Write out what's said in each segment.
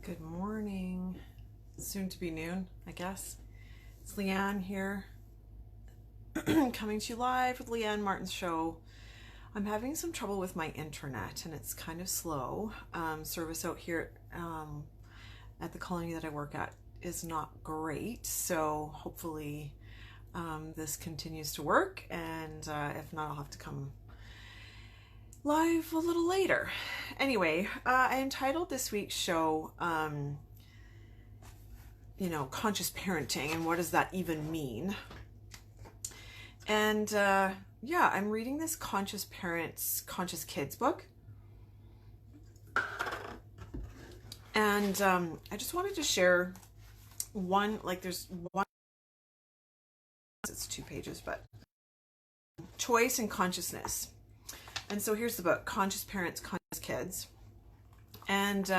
Good morning. Soon to be noon, I guess. It's Leanne here, coming to you live with Leanne Martin's show. I'm having some trouble with my internet and it's kind of slow. Service out here at the colony that I work at is not great, so hopefully this continues to work, and if not, I'll have to come live a little later. Anyway, I entitled this week's show, conscious parenting, and what does that even mean? And I'm reading this Conscious Parents, Conscious Kids book. And I just wanted to share there's one, it's 2 pages, but choice and consciousness. And so here's the book, Conscious Parents, Conscious Kids. And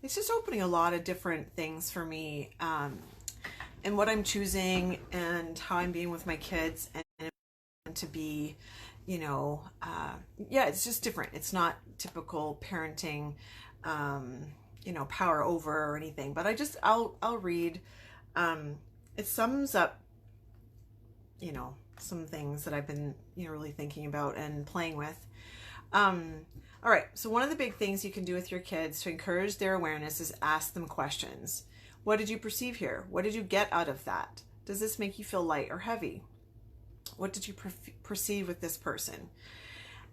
it's just opening a lot of different things for me, and what I'm choosing and how I'm being with my kids, and to be, it's just different. It's not typical parenting, power over or anything, but I'll read. It sums up, some things that I've been, really thinking about and playing with. All right, so one of the big things you can do with your kids to encourage their awareness is ask them questions. What did you perceive here? What did you get out of that? Does this make you feel light or heavy? What did you perceive with this person?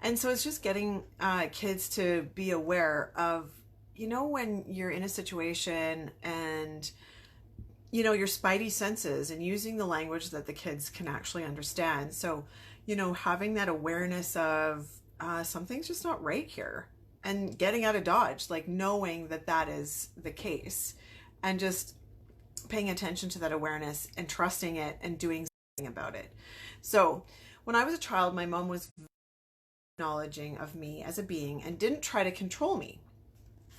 And so it's just getting kids to be aware of, when you're in a situation and, your spidey senses, and using the language that the kids can actually understand. So, having that awareness of something's just not right here, and getting out of Dodge, like knowing that that is the case, and just paying attention to that awareness and trusting it and doing something about it. So when I was a child, my mom was acknowledging of me as a being and didn't try to control me.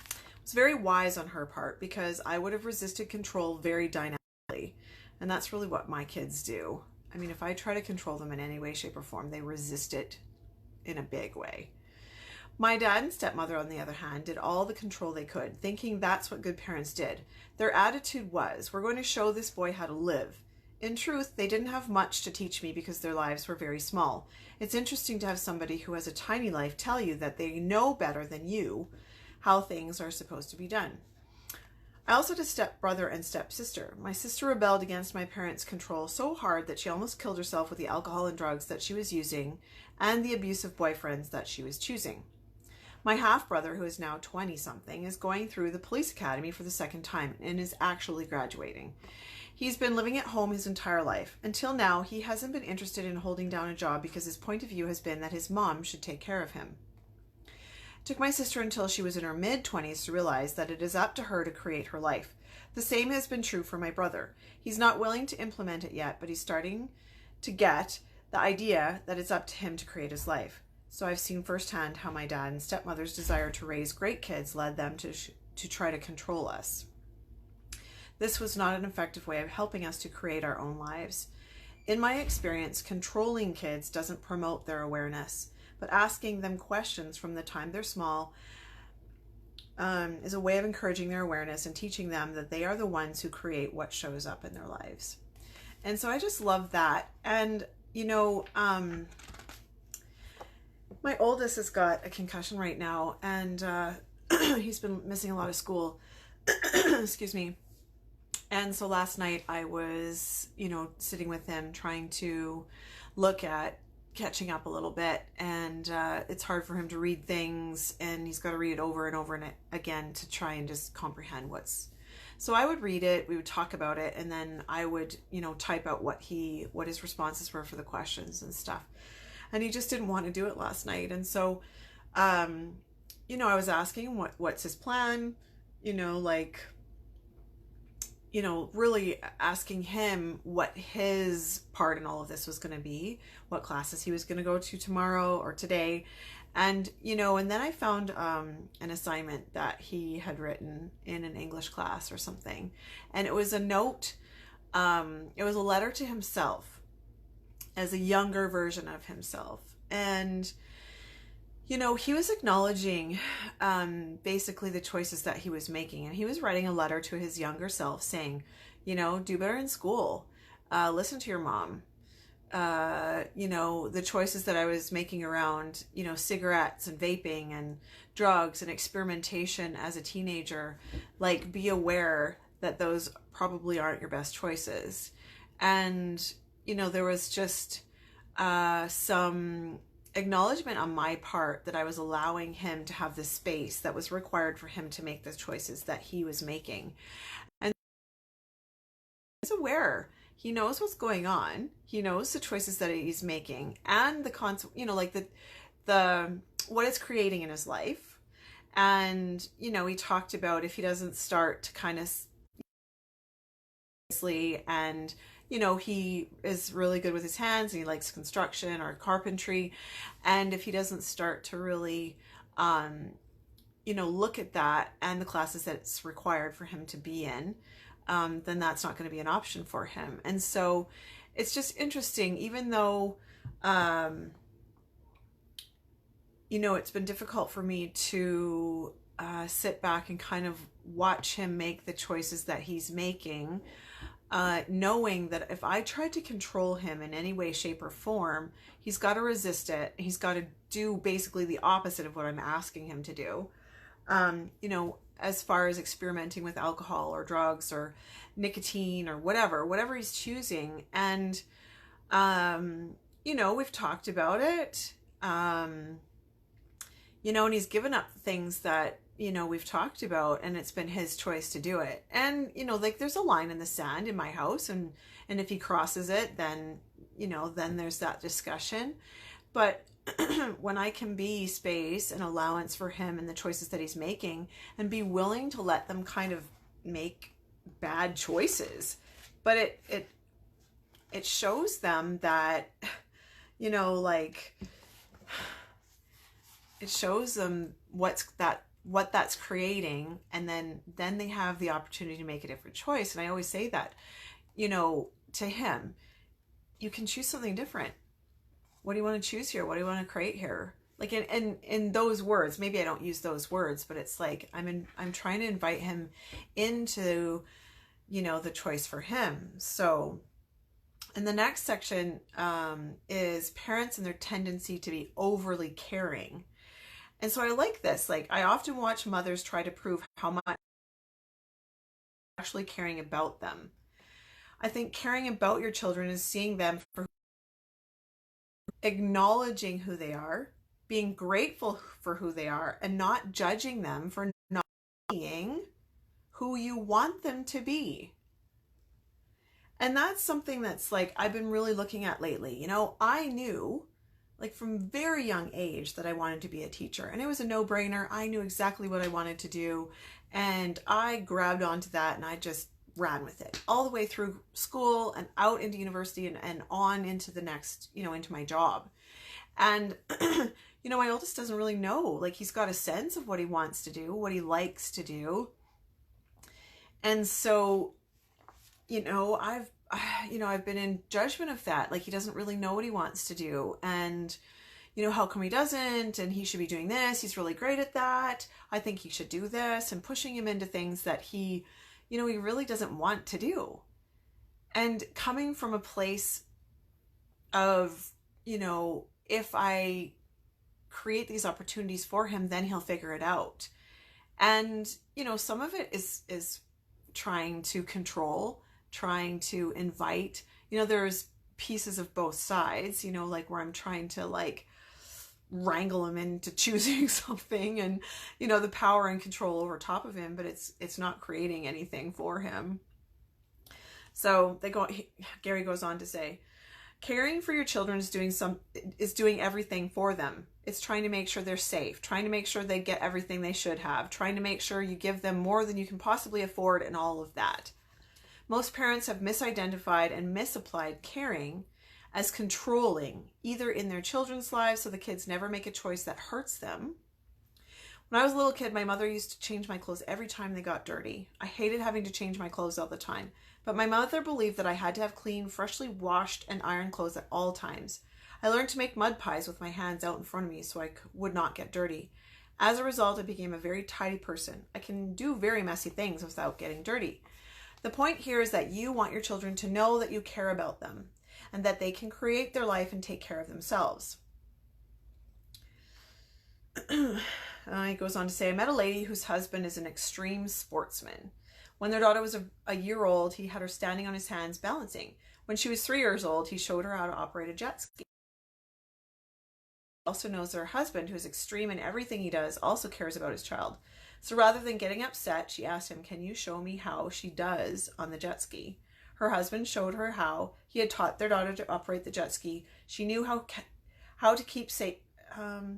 It was very wise on her part, because I would have resisted control very dynamically. And that's really what my kids do. I mean, if I try to control them in any way, shape, or form, they resist it in a big way. My dad and stepmother, on the other hand, did all the control they could, thinking that's what good parents did. Their attitude was, we're going to show this boy how to live. In truth, they didn't have much to teach me because their lives were very small. It's interesting to have somebody who has a tiny life tell you that they know better than you how things are supposed to be done. I also had a stepbrother and stepsister. My sister rebelled against my parents' control so hard that she almost killed herself with the alcohol and drugs that she was using and the abusive boyfriends that she was choosing. My half-brother, who is now 20-something, is going through the police academy for the second time and is actually graduating. He's been living at home his entire life. Until now, he hasn't been interested in holding down a job because his point of view has been that his mom should take care of him. It took my sister until she was in her mid-20s to realize that it is up to her to create her life. The same has been true for my brother. He's not willing to implement it yet, but he's starting to get the idea that it's up to him to create his life. So I've seen firsthand how my dad and stepmother's desire to raise great kids led them to try to control us. This was not an effective way of helping us to create our own lives. In my experience, controlling kids doesn't promote their awareness, but asking them questions from the time they're small is a way of encouraging their awareness and teaching them that they are the ones who create what shows up in their lives. And so I just love that. And, my oldest has got a concussion right now, and he's been missing a lot of school. Excuse me. And so last night I was, sitting with him trying to look at catching up a little bit, and it's hard for him to read things, and he's got to read it over and over and again to try and just comprehend so I would read it, we would talk about it, and then I would, type out what his responses were for the questions and stuff. And he just didn't want to do it last night. And so, I was asking what's his plan, really asking him what his part in all of this was going to be, what classes he was going to go to tomorrow or today. And, and then I found an assignment that he had written in an English class or something. And it was a note, it was a letter to himself as a younger version of himself. And He was acknowledging basically the choices that he was making. And he was writing a letter to his younger self saying, do better in school. Listen to your mom. The choices that I was making around, cigarettes and vaping and drugs and experimentation as a teenager, like, be aware that those probably aren't your best choices. And, there was just some acknowledgement on my part that I was allowing him to have the space that was required for him to make the choices that he was making. And he's aware. He knows what's going on. He knows the choices that he's making and the what it's creating in his life. And, he talked about if he doesn't start to kind of and he is really good with his hands and he likes construction or carpentry, and if he doesn't start to really look at that and the classes that it's required for him to be in, then that's not going to be an option for him. And so it's just interesting, even though it's been difficult for me to sit back and kind of watch him make the choices that he's making, knowing that if I tried to control him in any way, shape, or form, he's got to resist it. He's got to do basically the opposite of what I'm asking him to do. As far as experimenting with alcohol or drugs or nicotine or whatever he's choosing. And, we've talked about it, and he's given up things that, we've talked about, and it's been his choice to do it. And, there's a line in the sand in my house, and if he crosses it, then, then there's that discussion. But when I can be space and allowance for him and the choices that he's making and be willing to let them kind of make bad choices, but it shows them that, it shows them what that's creating, and then they have the opportunity to make a different choice. And I always say that, to him, you can choose something different. What do you want to choose here? What do you want to create here? Like in those words, maybe I don't use those words, but it's like I'm trying to invite him into, the choice for him. So, and the next section is parents and their tendency to be overly caring. And so I like this. Like, I often watch mothers try to prove how much actually caring about them. I think caring about your children is seeing them for acknowledging who they are, being grateful for who they are, and not judging them for not being who you want them to be. And that's something that's like I've been really looking at lately. I knew, like, from very young age that I wanted to be a teacher, and it was a no-brainer. I knew exactly what I wanted to do, and I grabbed onto that and I just ran with it all the way through school and out into university and on into the next, into my job. And, my oldest doesn't really know, like, he's got a sense of what he wants to do, what he likes to do. And so, I've been in judgment of that. Like, he doesn't really know what he wants to do. And, how come he doesn't? And he should be doing this. He's really great at that. I think he should do this, and pushing him into things that he really doesn't want to do. And coming from a place of, if I create these opportunities for him, then he'll figure it out. And, some of it is trying to control, trying to invite, there's pieces of both sides, like where I'm trying to wrangle him into choosing something and, the power and control over top of him, but it's not creating anything for him. So Gary goes on to say, caring for your children is doing everything for them. It's trying to make sure they're safe, trying to make sure they get everything they should have, trying to make sure you give them more than you can possibly afford, and all of that. Most parents have misidentified and misapplied caring as controlling, either in their children's lives so the kids never make a choice that hurts them. When I was a little kid, my mother used to change my clothes every time they got dirty. I hated having to change my clothes all the time, but my mother believed that I had to have clean, freshly washed and ironed clothes at all times. I learned to make mud pies with my hands out in front of me so I would not get dirty. As a result, I became a very tidy person. I can do very messy things without getting dirty. The point here is that you want your children to know that you care about them and that they can create their life and take care of themselves. He goes on to say, I met a lady whose husband is an extreme sportsman. When their daughter was a year old, he had her standing on his hands balancing. When she was 3 years old, he showed her how to operate a jet ski. Also knows that her husband, who is extreme in everything he does, also cares about his child. So rather than getting upset, she asked him, can you show me how she does on the jet ski? Her husband showed her how. He had taught their daughter to operate the jet ski. She knew how to keep safe.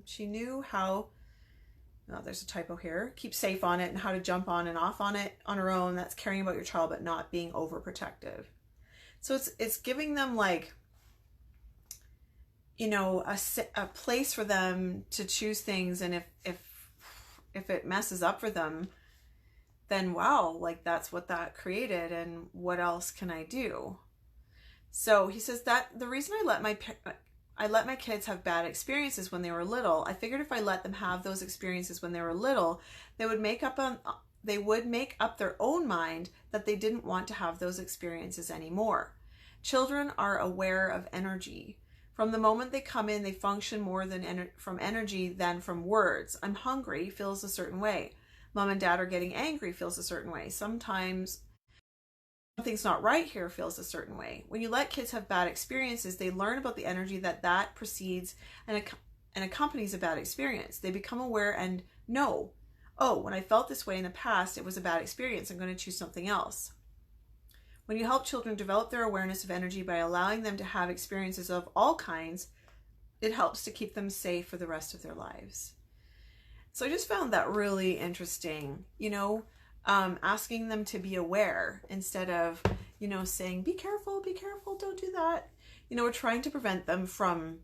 She knew how, oh, there's a typo here, keep safe on it and how to jump on and off on it on her own. That's caring about your child, but not being overprotective. So it's giving them, like, you know, a place for them to choose things. And if it messes up for them, then wow, like that's what that created, and what else can I do? So he says that the reason I let my kids have bad experiences when they were little, I figured if I let them have those experiences when they were little, they would make up their own mind that they didn't want to have those experiences anymore. Children are aware of energy. From the moment they come in, they function more from energy than from words. I'm hungry feels a certain way. Mom and dad are getting angry feels a certain way. Sometimes something's not right here feels a certain way. When you let kids have bad experiences, they learn about the energy that precedes and accompanies a bad experience. They become aware and know, oh, when I felt this way in the past, it was a bad experience. I'm going to choose something else. When you help children develop their awareness of energy by allowing them to have experiences of all kinds, it helps to keep them safe for the rest of their lives. So I just found that really interesting, you know, asking them to be aware instead of, you know, saying, be careful, don't do that. You know, we're trying to prevent them from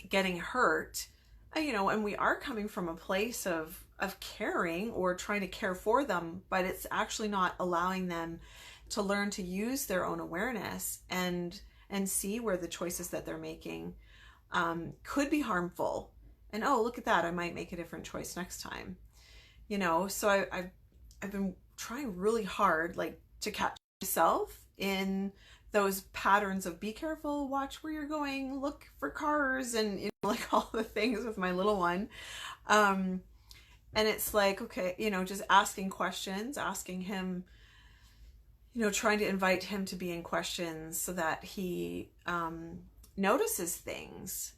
getting hurt, you know, and we are coming from a place of caring or trying to care for them, but it's actually not allowing them to learn to use their own awareness and see where the choices that they're making could be harmful. And oh, look at that, I might make a different choice next time. You know, so I've been trying really hard, like, to catch myself in those patterns of be careful, watch where you're going, look for cars, and, you know, like all the things with my little one. And it's like, okay, you know, just asking questions, asking him, you know, trying to invite him to be in questions so that he notices things.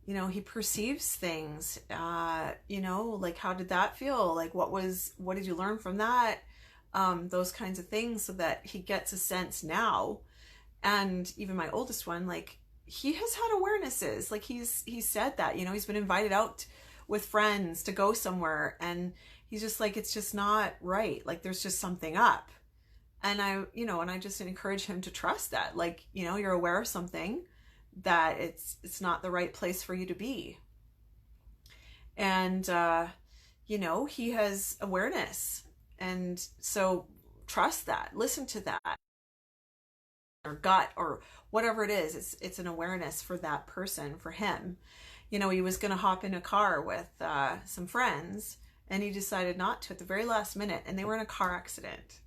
You know, he perceives things, you know, like, how did that feel? Like, what did you learn from that? Those kinds of things, so that he gets a sense now. And even my oldest one, like, he has had awarenesses. Like, he's said that, you know, he's been invited out with friends to go somewhere, and he's just like, it's just not right. Like, there's just something up. And I just encourage him to trust that, like, you know, you're aware of something, that it's not the right place for you to be. And, you know, he has awareness. And so trust that, listen to that, or gut, or whatever it is. It's an awareness for that person, for him. You know, he was going to hop in a car with some friends, and he decided not to at the very last minute. And they were in a car accident,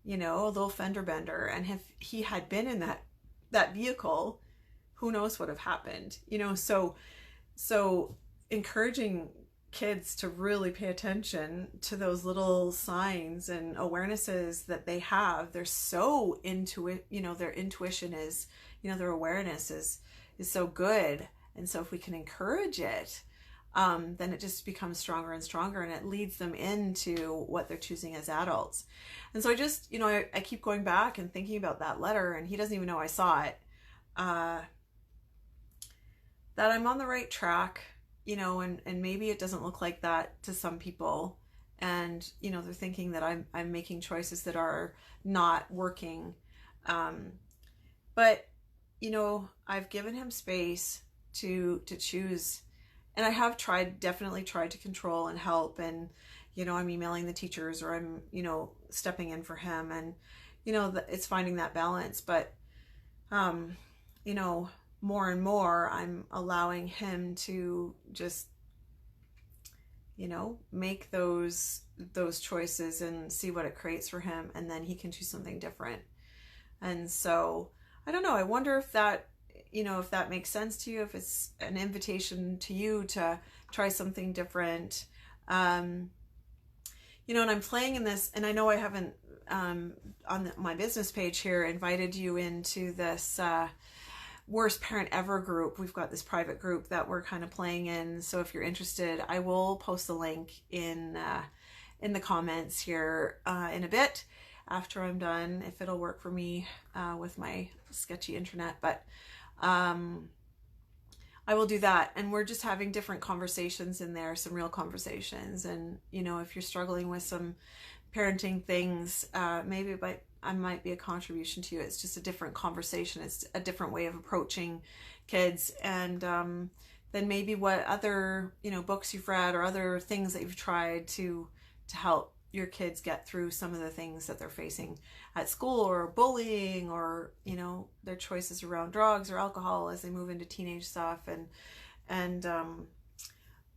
you know, a little fender bender. And if he had been in that vehicle, who knows what have happened, you know? So encouraging kids to really pay attention to those little signs and awarenesses that they have. They're so into it, you know, their intuition is, you know, their awareness is so good. And so if we can encourage it, then it just becomes stronger and stronger, and it leads them into what they're choosing as adults. And so I just, you know, I keep going back and thinking about that letter, and he doesn't even know I saw it, that I'm on the right track, you know, and maybe it doesn't look like that to some people. And, you know, they're thinking that I'm making choices that are not working. But, you know, I've given him space to choose. And I have definitely tried to control and help. And, you know, I'm emailing the teachers, or I'm, you know, stepping in for him. And, you know, it's finding that balance. But, you know, more and more, I'm allowing him to just, make those choices and see what it creates for him, and then he can choose something different. And so I don't know, I wonder if that, if that makes sense to you, if it's an invitation to you to try something different. And I'm playing in this, and I know I haven't on my business page here invited you into this worst parent ever group. We've got this private group that we're kind of playing in. So if you're interested, I will post the link in the comments here in a bit after I'm done, if it'll work for me with my sketchy internet. But I will do that, and we're just having different conversations in there, some real conversations. And if you're struggling with some parenting things, maybe I might be a contribution to you. It's just a different conversation. It's a different way of approaching kids. And then maybe what other books you've read or other things that you've tried to help your kids get through some of the things that they're facing at school, or bullying, or their choices around drugs or alcohol as they move into teenage stuff. And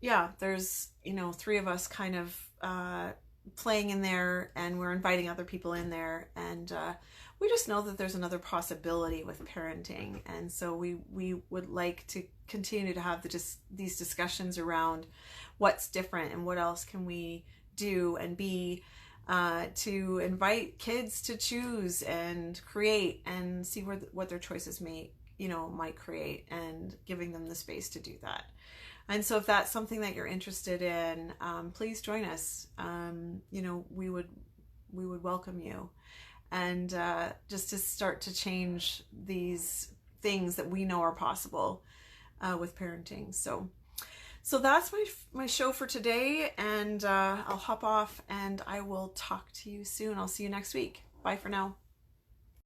yeah, there's 3 of us kind of playing in there, and we're inviting other people in there, and we just know that there's another possibility with parenting. And so we would like to continue to have these discussions around what's different and what else can we do and be to invite kids to choose and create and see what their choices might create, and giving them the space to do that. And so if that's something that you're interested in, please join us. We would welcome you, and just to start to change these things that we know are possible with parenting. So that's my show for today, and I'll hop off and I will talk to you soon. I'll see you next week. Bye for now.